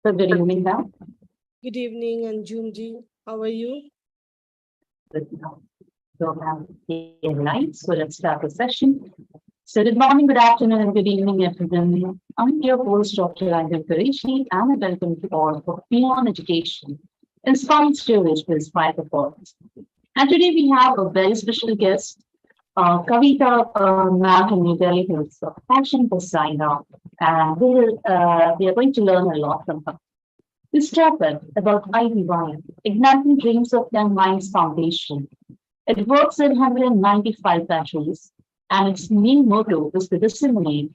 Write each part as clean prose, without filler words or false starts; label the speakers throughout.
Speaker 1: So good evening now.
Speaker 2: Good evening, Anjumji. How are you?
Speaker 1: So here live. So let's start the session. So good morning, good afternoon, and good evening, everyone. I'm your host, Dr. Angan Qureshi, and I welcome you all for Beyond Education, Inspiring Stories to Inspire Performance. And today we have a very special guest, Kavita Ma'am from New Delhi, who's a fashion designer, and we are going to learn a lot from her. This chapter about IDY, Igniting Dreams of Young Minds Foundation. It works in 195 countries, and its main motto is to disseminate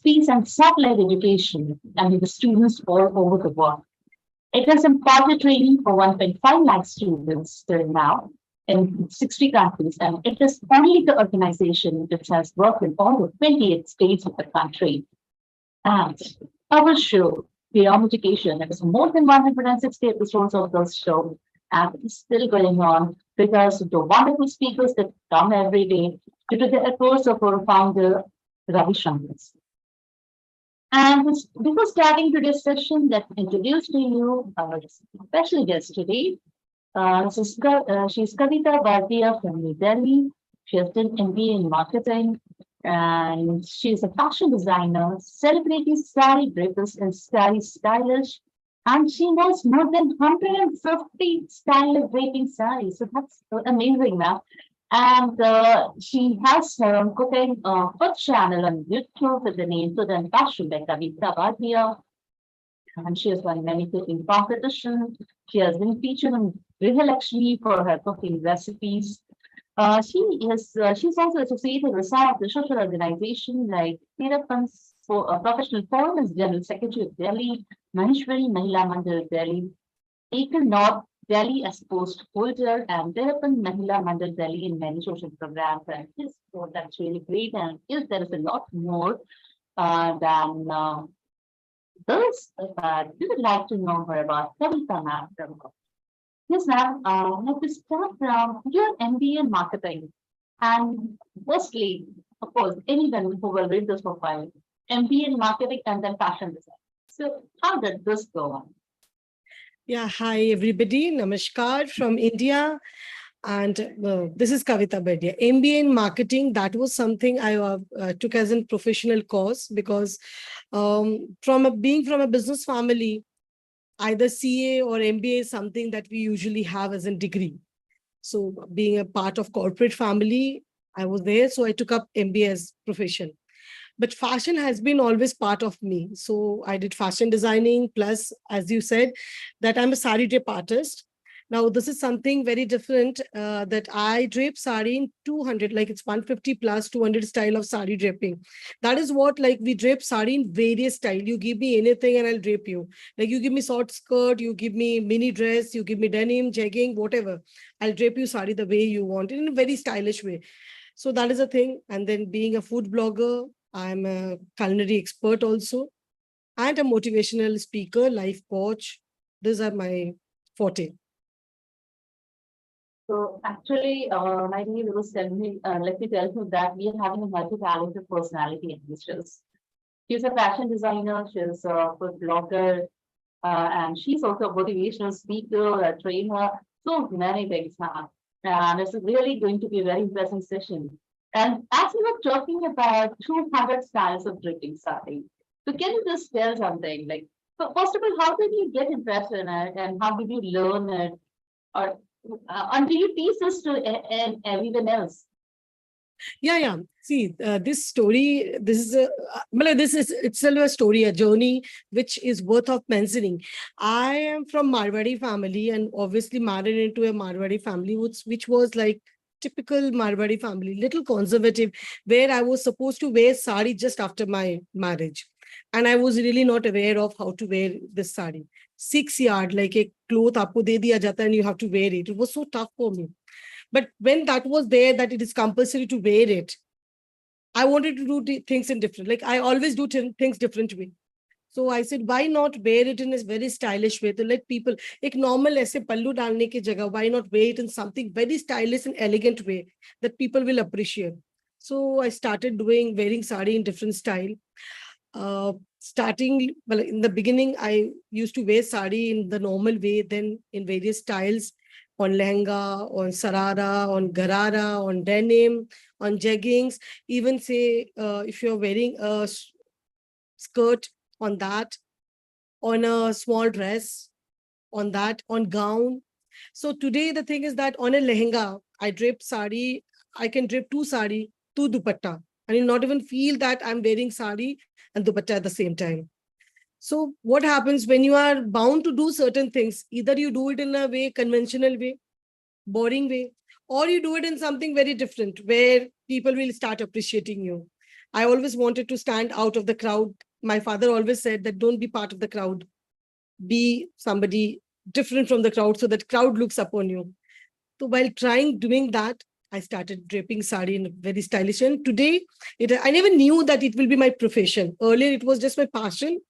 Speaker 1: peace and satellite education and the students all over the world. It has imparted training for 1.5 lakh students till now in 60 countries, and it is only the organization which has worked in all the 28 states of the country. And our show, Beyond Education, it is more than 160 episodes of this show, and it's still going on because of the wonderful speakers that come every day due to the efforts of our founder, Ravi Shankar. And before starting today's session, let me introduce to you our special guest today. She's Kavita Bhatia from New Delhi. She has done MBA in marketing, and she's a fashion designer, celebrity sari drapers and sari stylish, and she knows more than 150 style draping saris. So that's amazing now. And she has her own cooking food channel on YouTube with the name Food and Fashion by Kavita Bhatia. And she has won many cooking competitions. She has been featured on Grihalakshmi for her cooking recipes. She's also associated with some of the social organizations like Therapan's for Professional Forum as General Secretary of Delhi, Maheshwari Mahila Mandal Delhi, Ekal North Delhi as post holder, and Therapan Mahila Mandal Delhi in many social programs. And so that's really great. And yes, there is a lot more than this. We would like to know more about Kavita ma'am. Yes, ma'am. Let me start from your MBA in marketing. And firstly, of course, anyone who will read this profile, MBA in marketing and then fashion design. So how did this go on?
Speaker 2: Yeah, hi everybody. Namaskar from India. And this is Kavita Bhatia. MBA in marketing, that was something I took as a professional course because being from a business family, either CA or MBA is something that we usually have as a degree. So being a part of corporate family, I was there. So I took up MBA as profession. But fashion has been always part of me. So I did fashion designing, plus, as you said, that I'm a sari drape artist. Now, this is something very different that I drape sari in 200, like it's 150 plus 200 style of sari draping. That is what, like we drape sari in various style. You give me anything and I'll drape you. Like you give me short skirt, you give me mini dress, you give me denim, jegging, whatever. I'll drape you sari the way you want in a very stylish way. So that is a thing. And then being a food blogger, I'm a culinary expert also, and a motivational speaker, life coach. These are my forte.
Speaker 1: So actually, my dear was telling me, let me tell you that we are having a multi-talented personality in this show. She's a fashion designer, she's a food blogger, and she's also a motivational speaker, a trainer, so many things now. And it's really going to be a very interesting session. And as we were talking about 200 styles of drinking sari, so can you just tell something like, so first of all, how did you get interested in it and how did you learn it? Or and do you teach this to everyone else?
Speaker 2: Yeah. See, this story, this is itself a story, a journey, which is worth of mentioning. I am from Marwari family and obviously married into a Marwari family, which was like typical Marwari family, little conservative, where I was supposed to wear sari just after my marriage. And I was really not aware of how to wear this sari. 6 yard, like a cloth aapko de diya jata and you have to wear it. It was so tough for me. But when that was there, that it is compulsory to wear it, I wanted to do things in different, like I always do things different way. So I said, why not wear it in a very stylish way to let people, एक normal ऐसे पल्लू डालने की जगह, why not wear it in something very stylish and elegant way that people will appreciate. So I started wearing sari in different style. starting, well, in the beginning, I used to wear sari in the normal way, then in various styles, on lehenga, on sarara, on garara, on denim, on jeggings, even say, if you're wearing a skirt on that, on a small dress, on that, on gown. So today the thing is that on a lehenga, I drape sari, I can drape two sari, two dupatta. And you'll not even feel that I'm wearing sari and dupatta at the same time. So what happens when you are bound to do certain things? Either you do it in a way, conventional way, boring way, or you do it in something very different where people will start appreciating you. I always wanted to stand out of the crowd. My father always said that don't be part of the crowd, be somebody different from the crowd so that crowd looks upon you. So while doing that, I started draping sari in a very stylish. And today, I never knew that it will be my profession. Earlier, it was just my passion,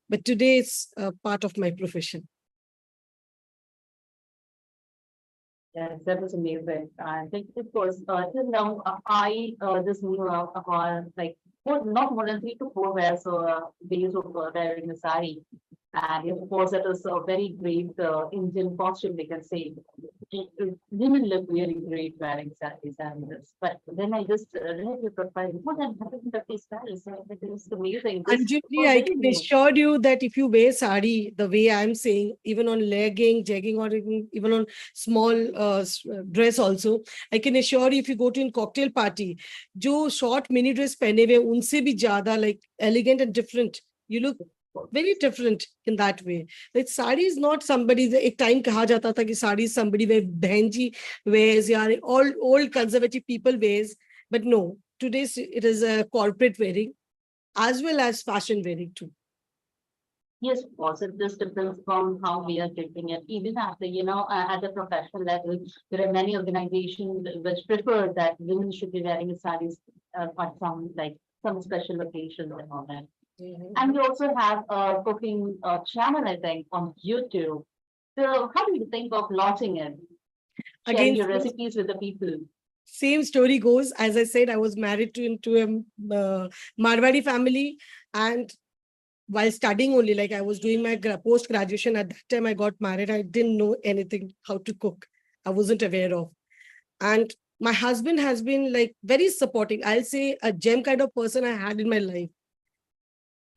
Speaker 2: but today it's a part of my profession.
Speaker 1: Yes, that was amazing. I think it was, till now, I just knew about like, not more than 3 to 4 wears, days of wearing a sari. And of course, that was a very great Indian costume, we can say. Women look really great wearing saris and this. But then I just read your profile, more than 150 saris. So it was amazing. This
Speaker 2: Anjali,
Speaker 1: was
Speaker 2: I
Speaker 1: very
Speaker 2: can
Speaker 1: new.
Speaker 2: assure you that if you wear sari, the way I'm saying, even on legging, jegging, or even on small dress also, I can assure you if you go to a cocktail party, jo short mini dress pehne हुए unse bhi zyada like elegant and different. You look very different in that way. Like sari is not somebody. एक time कहा जाता था कि sari is somebody where बहन wears, या all old conservative people wears, but no. Today it is a corporate wearing as well as fashion wearing too.
Speaker 1: Yes, of course, it just depends on how we are treating it. Even at the, at the professional level, there are many organizations which prefer that women should be wearing sarees on some like some special occasions and all that. And we also have a cooking channel, I think, on YouTube. So how do you think of launching it? Sharing
Speaker 2: Again,
Speaker 1: your recipes with the people.
Speaker 2: same story goes. As I said, I was married into a Marwadi family, and while studying only, like I was doing my post graduation at that time, I got married. I didn't know anything how to cook. I wasn't aware of. And my husband has been like very supporting. I'll say a gem kind of person I had in my life.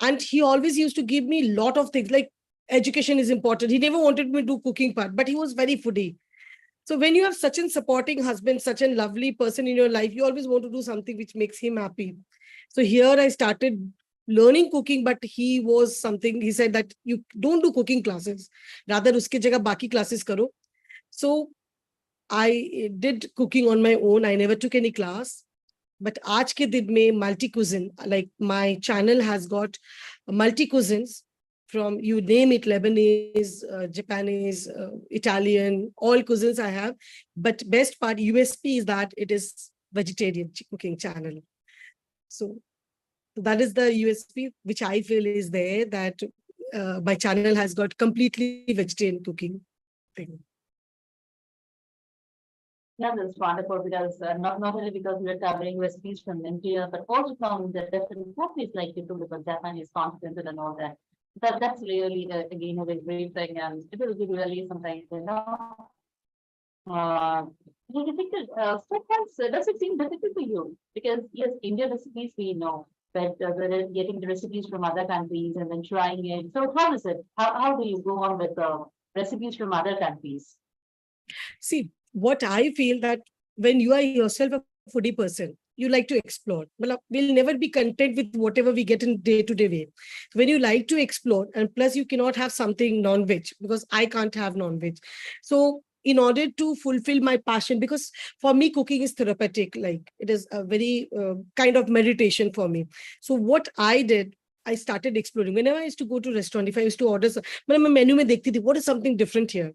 Speaker 2: And he always used to give me a lot of things like education is important. He never wanted me to do cooking part, but he was very foodie. So when you have such a supporting husband, such a lovely person in your life, you always want to do something which makes him happy. So here I started learning cooking, but he was something, he said that you don't do cooking classes. Rather, uske jagah baki classes karo. So I did cooking on my own. I never took any class. But aaj ke din mein multi cuisine, like my channel has got multi cuisines from you name it, Lebanese, Japanese, Italian, all cuisines I have. But best part USP is that it is vegetarian cooking channel. So that is the USP which I feel is there, that my channel has got completely vegetarian cooking thing.
Speaker 1: Yeah, that's wonderful because not only because we're covering recipes from India, but also from the different countries like you told about Japanese continent and all that. That's really again a very great thing, and it will be really sometimes difficult. Sometimes does it seem difficult for you? Because yes, Indian recipes we know, but whether getting the recipes from other countries and then trying it. So how is it? How do you go on with recipes from other countries?
Speaker 2: See, what I feel that when you are yourself a foodie person, you like to explore. Well, we'll never be content with whatever we get in day-to-day way. When you like to explore, and plus you cannot have something non-veg because I can't have non-veg. So in order to fulfill my passion, because for me cooking is therapeutic, like it is a very kind of meditation for me. So what I did, I started exploring. Whenever I used to go to restaurant, if I used to order, menu mein dekhti thi, what is something different here?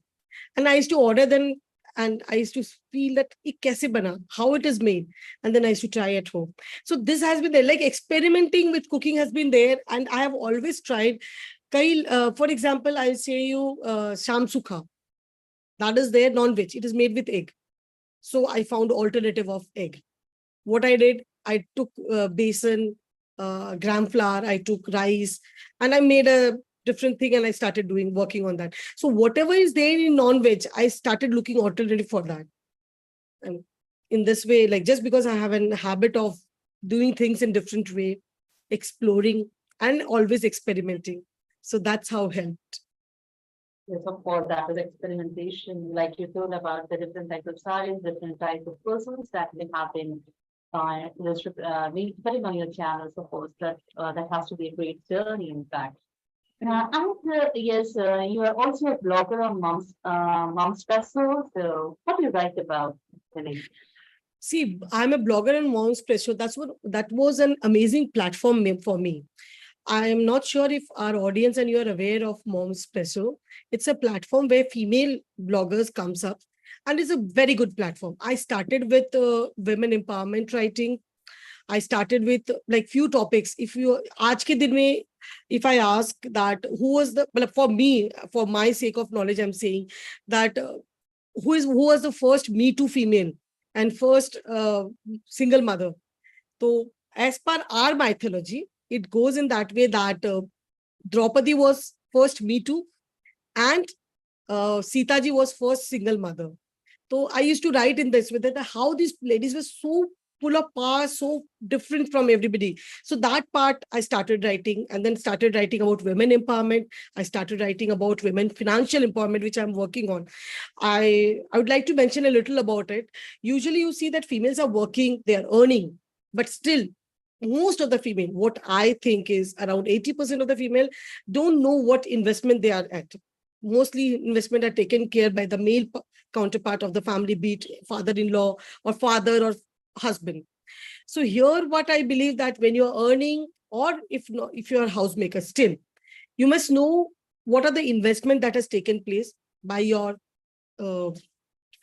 Speaker 2: And I used to order them, and I used to feel that it kaise bana, how it is made, and then I used to try at home. So this has been there, like experimenting with cooking has been there, and I have always tried. For example, I'll say you sham sukha. That is there non-veg. It is made with egg. So I found alternative of egg. What I did, I took besan, gram flour, I took rice, and I made a different thing, and I started working on that. So whatever is there in non-veg, I started looking alternative for that. And in this way, like, just because I have a habit of doing things in different way, exploring and always experimenting. So that's how helped.
Speaker 1: Yes, of course, that is experimentation, like you told about the different types of science, different types of persons that can happen. Putting on your channels, of course, that has to be a great journey, in fact. Yes, you are also a blogger on Momspresso. So, what do you write about, Lily?
Speaker 2: See, I'm a blogger on Momspresso. That was an amazing platform for me. I am not sure if our audience and you are aware of Momspresso. It's a platform where female bloggers comes up, and it's a very good platform. I started with women empowerment writing. I started with like few topics. Aaj ke din mein, if I ask that who was for me, for my sake of knowledge, I'm saying that who was the first Me Too female and first single mother. So as per our mythology, it goes in that way that Draupadi was first Me Too, and Sita ji was first single mother. So I used to write in this with that how these ladies were so full of power, so different from everybody. So that part I started writing, and then started writing about women empowerment. I started writing about women financial empowerment, which I'm working on. I would like to mention a little about it. Usually you see that females are working, they are earning, but still most of the female, what I think is around 80% of the female don't know what investment they are at. Mostly investment are taken care by the male counterpart of the family, be it father-in-law or father or husband. So here what I believe that when you're earning, or if not, if you're a housemaker, still you must know what are the investment that has taken place by your uh,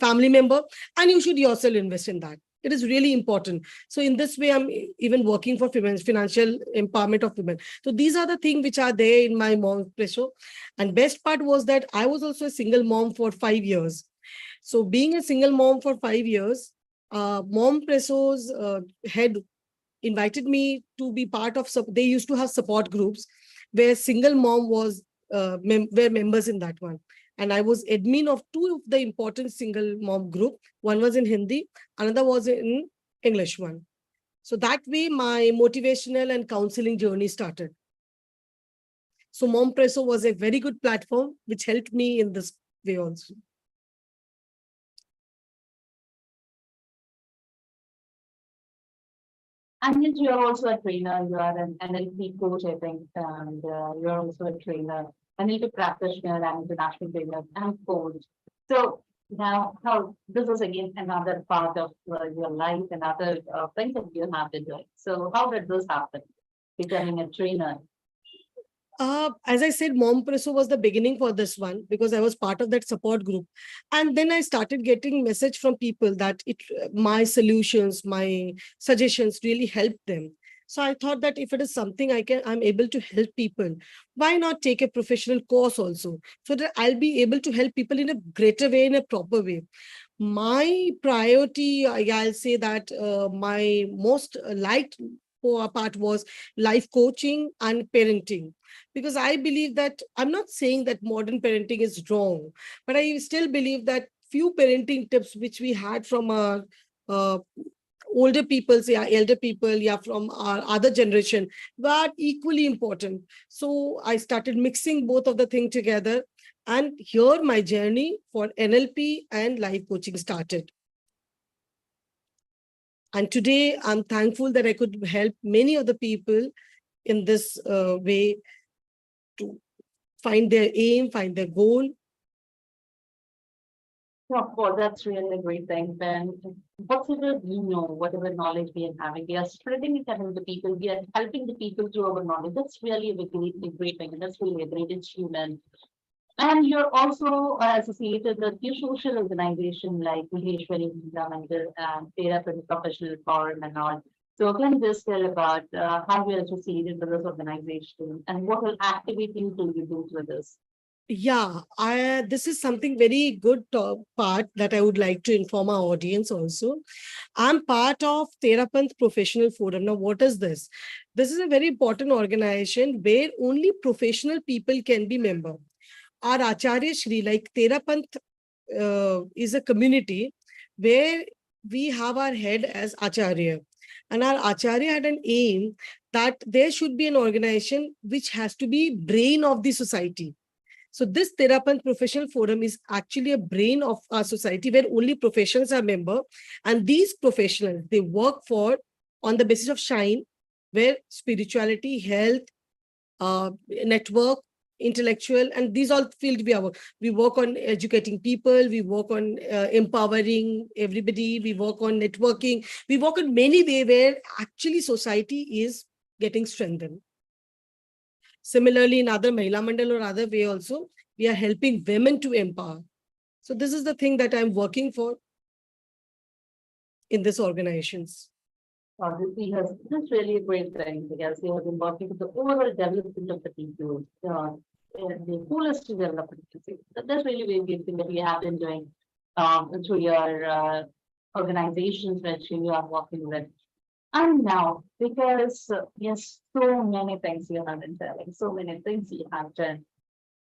Speaker 2: family member, and you should yourself invest in that. It is really important. So in this way, I'm even working for financial empowerment of women. So these are the things which are there in my Momspresso. And best part was that I was also a single mom for 5 years. So being a single mom for 5 years, Momspresso's head invited me to be part of, they used to have support groups where single mom was, were members in that one. And I was admin of two of the important single mom group. One was in Hindi, another was in English one. So that way my motivational and counseling journey started. So Momspresso was a very good platform which helped me in this way also.
Speaker 1: And yet you're also a trainer, you are an NLP coach, I think, and you're also a trainer, NLP practitioner and international trainer and coach. So now, how this is again another part of your life, another thing that you have been doing. So how did this happen, becoming a trainer?
Speaker 2: As I said, Momspresso was the beginning for this one because I was part of that support group. And then I started getting message from people that my solutions, my suggestions really helped them. So I thought that if it is something I'm able to help people, why not take a professional course also, so that I'll be able to help people in a greater way, in a proper way. My priority, I'll say that my most liked part was life coaching and parenting, because I believe that, I'm not saying that modern parenting is wrong, but I still believe that few parenting tips which we had from our uh, older people, yeah, elder people, yeah, from our other generation, were equally important. So I started mixing both of the thing together, and here my journey for NLP and life coaching started. And today I'm thankful that I could help many of the people in this way to find their aim, find their goal.
Speaker 1: Of course, that's really a great thing. Then whatever we know, whatever knowledge we are having, we are spreading it among the people. We are helping the people through our knowledge. That's really a great thing. That's really a great achievement. And you're also associated with your social organization like Maheshwari Mandir and Therapeutic Professional Forum and all. So can you just tell about how you're associated with this organization and what will activities do you do with this?
Speaker 2: Yeah, this is something very good part that I would like to inform our audience also. I'm part of Terapanth Professional Forum. Now, what is this? This is a very important organization where only professional people can be member. Our Acharya Shri, like Terapanth, is a community where we have our head as Acharya. And our Acharya had an aim that there should be an organization which has to be brain of the society. So this Terapanth Professional Forum is actually a brain of our society where only professionals are member. And these professionals, they work for on the basis of Shine, where spirituality, health, network, intellectual, and these all field we are. We work on educating people, we work on empowering everybody, we work on networking, we work on many way where actually society is getting strengthened. Similarly, in other Mahila Mandal or other way also, we are helping women to empower. So this is the thing that I'm working for in these organizations.
Speaker 1: This is really a great thing because we have been working with the overall development of the people, the holistic development. That's really very good thing that we have been doing through your organizations which you are working with. And now, because yes, so many things you have been telling, so many things you have done.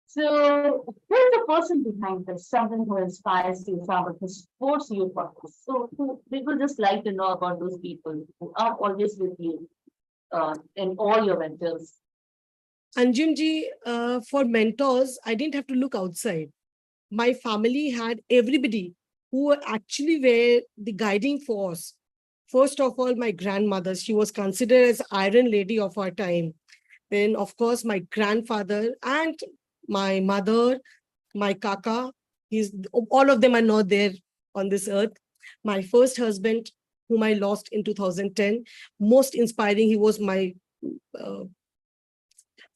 Speaker 1: So, who's the person behind this? Someone who inspires you, someone who supports you for this. So, we would just like to know about those people who are always with you in all your ventures.
Speaker 2: Anjumji, for mentors, I didn't have to look outside. My family had everybody who actually were the guiding force. First of all, my grandmother, she was considered as Iron Lady of our time. Then, of course, my grandfather and my mother, my kaka, all of them are not there on this earth. My first husband, whom I lost in 2010, most inspiring. He was my uh,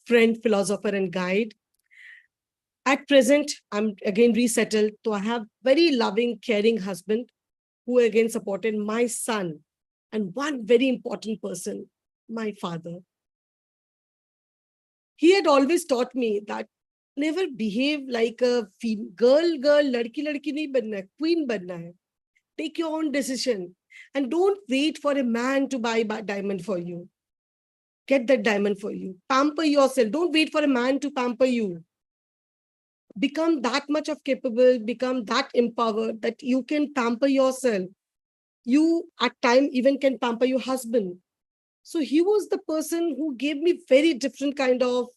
Speaker 2: friend, philosopher, and guide. At present, I'm again resettled. So I have very loving, caring husband who again supported my son. And one very important person, my father. He had always taught me that never behave like a girl, ladki, ladki nahi banna hai, queen banna hai. Take your own decision and don't wait for a man to buy diamond for you. Get that diamond for you. Pamper yourself. Don't wait for a man to pamper you. Become that much of capable, become that empowered that you can pamper yourself. You at time even can pamper your husband. So he was the person who gave me very different kind of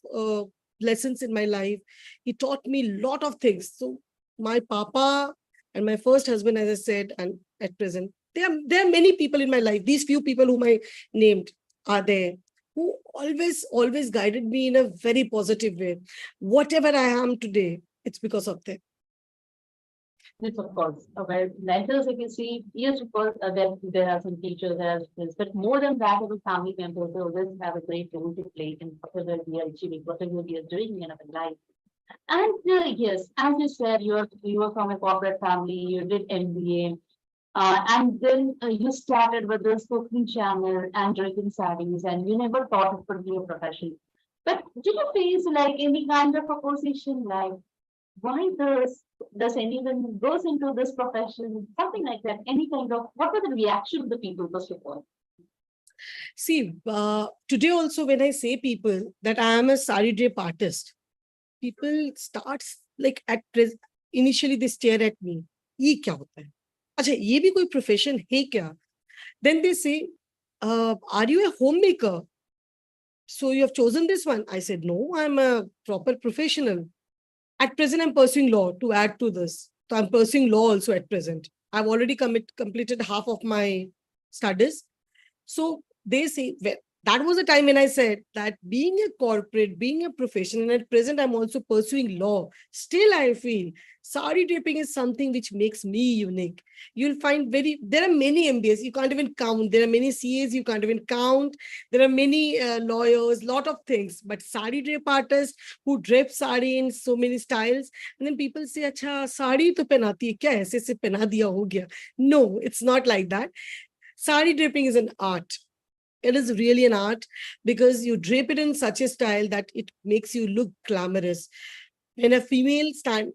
Speaker 2: lessons in my life. He taught me a lot of things. So my papa and my first husband, as I said, and at present, there are many people in my life. These few people whom I named are there who always guided me in a very positive way. Whatever I am today, it's because of them.
Speaker 1: Yes, of course. Where mentors, if you see, yes, of course, there are some teachers, there are this, but more than that, as a family members, they always have a great role to play in whatever we are achieving, whatever we are doing in our life. And yes, as you said, you are from a corporate family, you did MBA, and then you started with this cooking channel and drinking sarees, and you never thought it could be a profession. But did you face like any kind of opposition, like why does anyone goes into this profession, something like that? Any kind of what was the reaction of the people first of all?
Speaker 2: See, today also when I say people that I am a sari drape artist, people starts like initially they stare at me. ये क्या होता है? अच्छा ये भी कोई profession है क्या? Then they say, are you a homemaker? So you have chosen this one? I said, no, I'm a proper professional. At present, I'm pursuing law to add to this. So I'm pursuing law also at present. I've already completed half of my studies. So they say, well, that was the time when I said that being a corporate, being a professional, and at present I'm also pursuing law. Still, I feel sari draping is something which makes me unique. You'll find there are many MBAs, you can't even count. There are many CAs, you can't even count. There are many lawyers, lot of things. But sari drape artists who drape sari in so many styles. And then people say, acha, sari to pehnati hai, kya aise se pehna diya ho gaya? No, it's not like that. Sari draping is an art. It is really an art because you drape it in such a style that it makes you look glamorous. when a female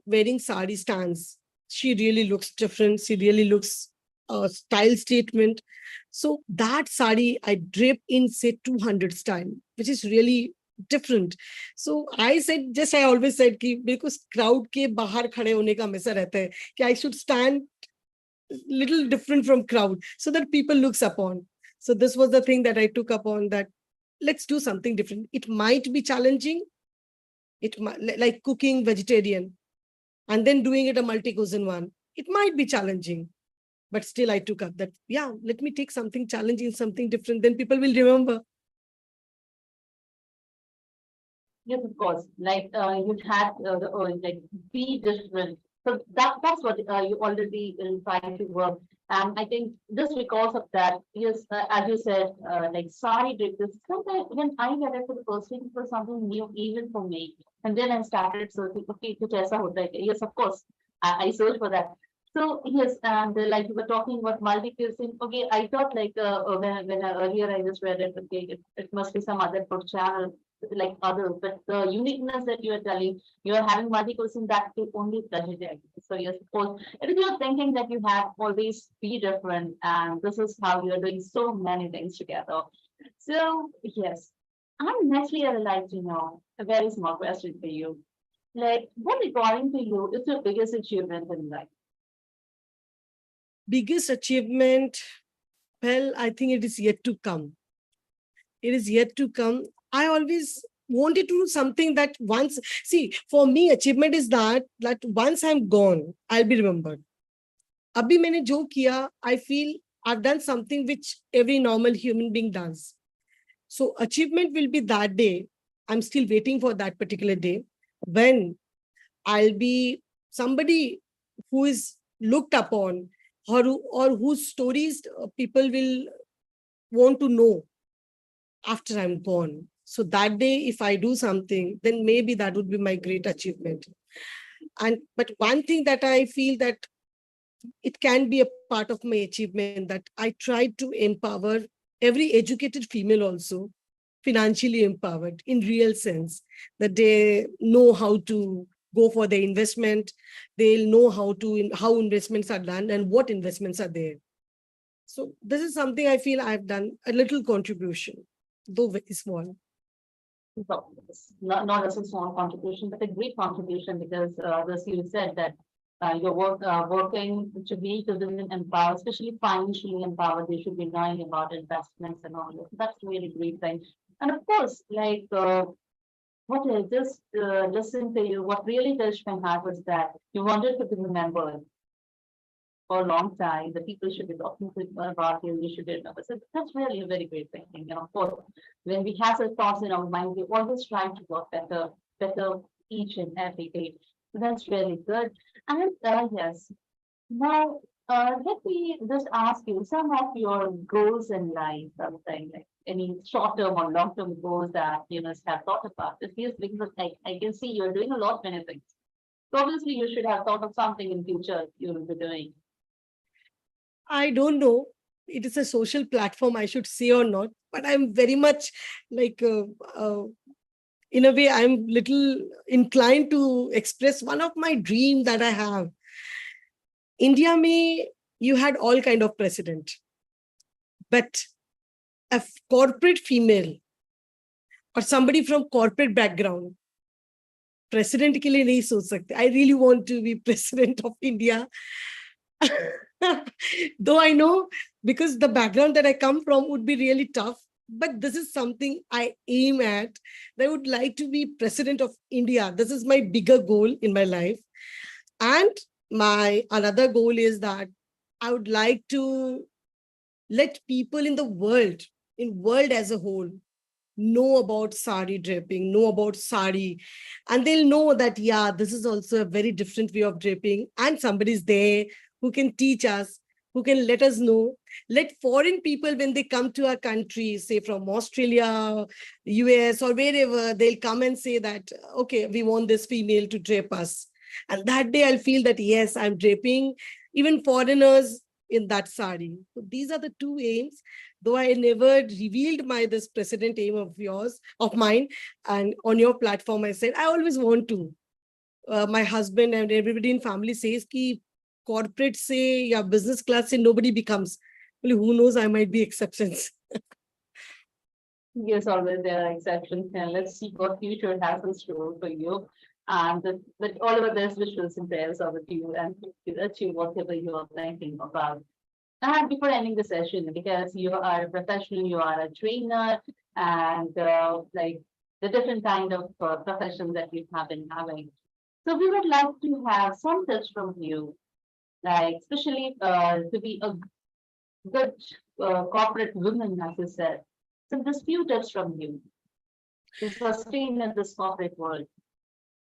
Speaker 2: wearing sari stands, she really looks different. She really looks a style statement. So that sari I drape in say 200 style, which is really different. So I always said कि because crowd के बाहर खड़े होने का हमेशा रहता है कि I should stand little different from crowd so that people looks upon. So this was the thing that I took upon, that let's do something different. It might be challenging. It might, like cooking vegetarian and then doing it a multi-cuisine one. It might be challenging, but still I took up that, yeah, let me take something challenging, something different. Then people will remember.
Speaker 1: Yes, of course. Like you had like be different. So that's what you already try to work. And I think just because of that, yes, as you said, like sari did this. Sometimes when I get it for the first thing, it was something new even for me. And then I started searching. Okay, kuch aisa hota hai. Yes, of course. I searched for that. So yes, and like you were talking about multi-cuisine. Okay, I thought like when earlier I just read it. Okay, it must be some other food channel like others, but the uniqueness that you are telling, you are having multi-cuisine that to only vegetarian. So yes, of course, it is your thinking that you have always be different, and this is how you are doing so many things together. So yes, and nextly I would like to know a very small question for you. Like, what according to you is your biggest achievement in life?
Speaker 2: Biggest achievement, well, I think it is yet to come. It is yet to come. I always wanted to do something that once, see, for me, achievement is that once I'm gone, I'll be remembered. Abhi maine jo kiya, I feel I've done something which every normal human being does. So achievement will be that day. I'm still waiting for that particular day when I'll be somebody who is looked upon, or whose stories people will want to know after I'm gone. So that day, if I do something, then maybe that would be my great achievement. But one thing that I feel that it can be a part of my achievement, that I tried to empower every educated female also, financially empowered in real sense, that they know how to go for the investment, they'll know how investments are done and what investments are there. So this is something I feel I've done a little contribution, though very small.
Speaker 1: So it's not just a small contribution, but a great contribution because as you said that you're working to be to women empowered, especially financially empowered. They should be knowing about investments and all this. That's really great thing. And of course, like what I just listened to you, what really touched my heart was that you wanted to be remembered for a long time. The people should be talking to about you. You should remember. So that's really a very great thing. And of course, when we have such thoughts in our mind, we always try to work better each and every day. So that's really good. And yes, now let me just ask you some of your goals in life, something like any short-term or long-term goals that you must have thought about. It feels because I can see you're doing a lot many things. So obviously, you should have thought of something in future you will be doing.
Speaker 2: I don't know. It is a social platform, I should say or not, but I'm very much like, in a way, I'm little inclined to express one of my dreams that I have. India may, you had all kind of president, but a corporate female or somebody from corporate background, president के लिए नहीं सोच सकते. I really want to be president of India. Though I know, because the background that I come from would be really tough, but this is something I aim at. I would like to be president of India. This is my bigger goal in my life. And my another goal is that I would like to let people in the world as a whole, know about sari draping, know about sari, and they'll know that, yeah, this is also a very different way of draping, and somebody's there who can teach us, who can let us know. Let foreign people, when they come to our country, say from Australia, US, or wherever, they'll come and say that, okay, we want this female to drape us. And that day I'll feel that, yes, I'm draping even foreigners in that sari. So these are the two aims. Though I never revealed this president aim of mine, and on your platform, I said, I always want to. my husband and everybody in family says ki corporate say, yeah, business class say nobody becomes. Well, who knows, I might be exceptions.
Speaker 1: Yes, always there are exceptions, and let's see what future has in store for you. And that all of this wishes and prayers are with you and to achieve whatever you are thinking about. And before ending the session, because you are a professional, you are a trainer, and like the different kind of professions that you have been having. So we would like to have some tips from you, like especially to be a good corporate woman, as you said. So just few tips from you to sustain in this corporate world.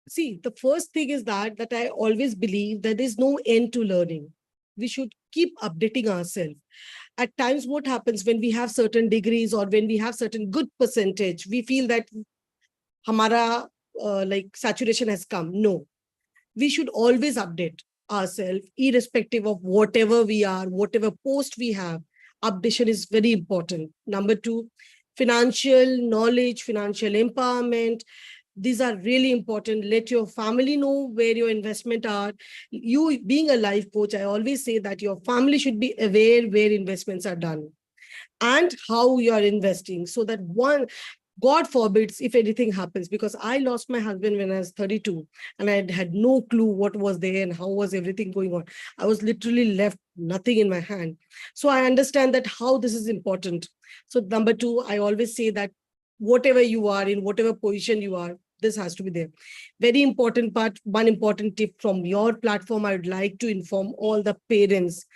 Speaker 2: See, the first thing is that I always believe that there's no end to learning. We should keep updating ourselves. At times, what happens when we have certain degrees or when we have certain good percentage, we feel that hamara like saturation has come. No, we should always update ourselves, irrespective of whatever we are, whatever post we have. Updation is very important. Number two, financial knowledge, financial empowerment. These are really important. Let your family know where your investment are. You being a life coach, I always say that your family should be aware where investments are done and how you are investing, so that one, God forbids if anything happens, because I lost my husband when I was 32 and I had no clue what was there and how was everything going on. I was literally left nothing in my hand. So I understand that how this is important. So number two, I always say that whatever you are in, whatever position you are, this has to be there. Very important part, one important tip from your platform, I would like to inform all the parents.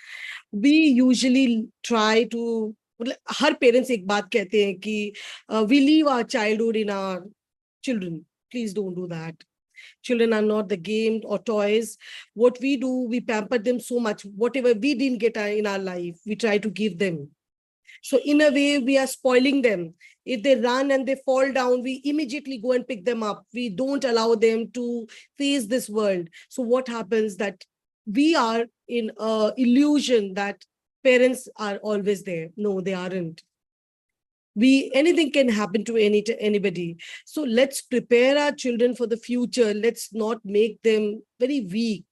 Speaker 2: We usually try to, her parents एक बात कहते हैं कि we leave our childhood in our children. Please don't do that. Children are not the game or toys. What we do, we pamper them so much. Whatever we didn't get in our life, we try to give them. So in a way, we are spoiling them. If they run and they fall down, we immediately go and pick them up. We don't allow them to face this world. So what happens that we are in a illusion that parents are always there. No, they aren't. Anything can happen to anybody. So let's prepare our children for the future. Let's not make them very weak.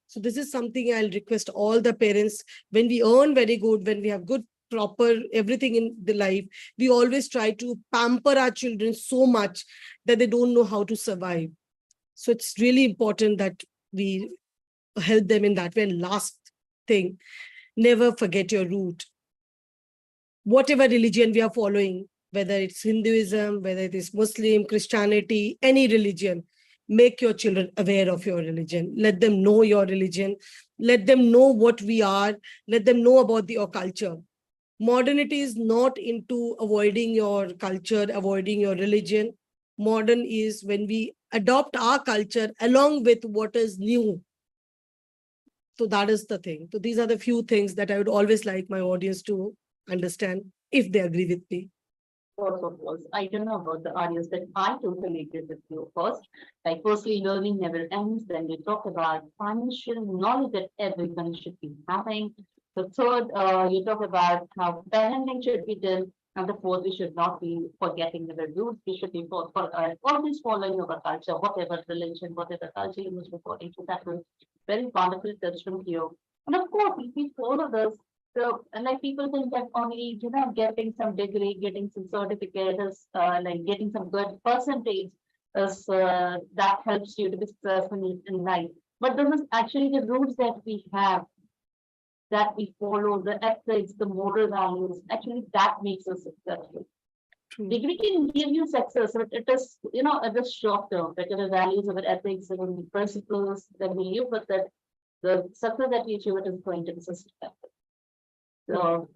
Speaker 2: So this is something I'll request all the parents. When we earn very good, when we have good, proper everything in the life, we always try to pamper our children so much that they don't know how to survive. So it's really important that we help them in that way. And last thing, never forget your root. Whatever religion we are following, whether it's Hinduism, whether it is Muslim, Christianity, any religion, make your children aware of your religion. Let them know your religion. Let them know what we are. Let them know about your culture. Modernity is not into avoiding your culture, avoiding your religion. Modern is when we adopt our culture along with what is new. So that is the thing. So these are the few things that I would always like my audience to understand if they agree with me.
Speaker 1: Of course, I don't know about the audience, but I totally agree with you. First, like firstly, learning never ends. Then we talk about financial knowledge that everyone should be having. The third, you talk about how parenting should be done. And the fourth, we should not be forgetting the roots. We should be always following our culture, whatever religion, whatever culture you must be following. So that was very wonderful tips from you. And of course, if we follow this, so, and like people think that only, getting some degree, getting some certificate is like getting some good percentage is that helps you to be successful in life. But this is actually the roots that we have, that we follow, the ethics, the moral values, actually that makes us successful.
Speaker 2: True.
Speaker 1: Degree can give you success, but it is, it is short term, because the values of ethics and the principles that we live with, that the success that we achieve is going to be sustainable. So,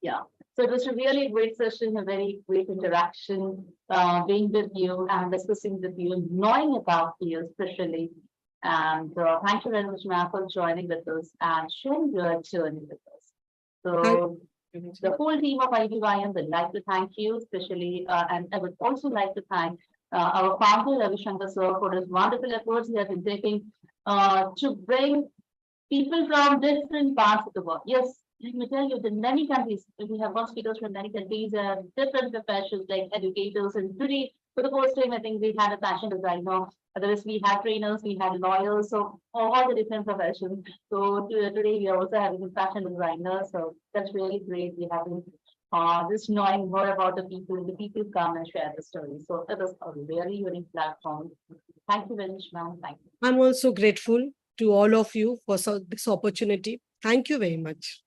Speaker 1: yeah. So it was a really great session, a very great interaction, being with you and discussing with you, knowing about you especially. And thank you very much, ma'am, for joining with us and sharing your journey with us. So the whole team of IBYM would like to thank you, especially, and I would also like to thank our founder, Ravi Shankar sir, for his wonderful efforts he has been taking to bring people from different parts of the world. Yes, let me tell you, that many countries, we have got speakers from many countries and different professions like educators, and today For the first time, I think we had a fashion designer. Otherwise, we had trainers, we had lawyers, so all the different professions. So today we are also having a fashion designer. So that's really great. We having just knowing more about the people come and share the story. So it is a very unique platform. Thank you very much, ma'am. Thank you.
Speaker 2: I'm also grateful to all of you for this opportunity. Thank you very much.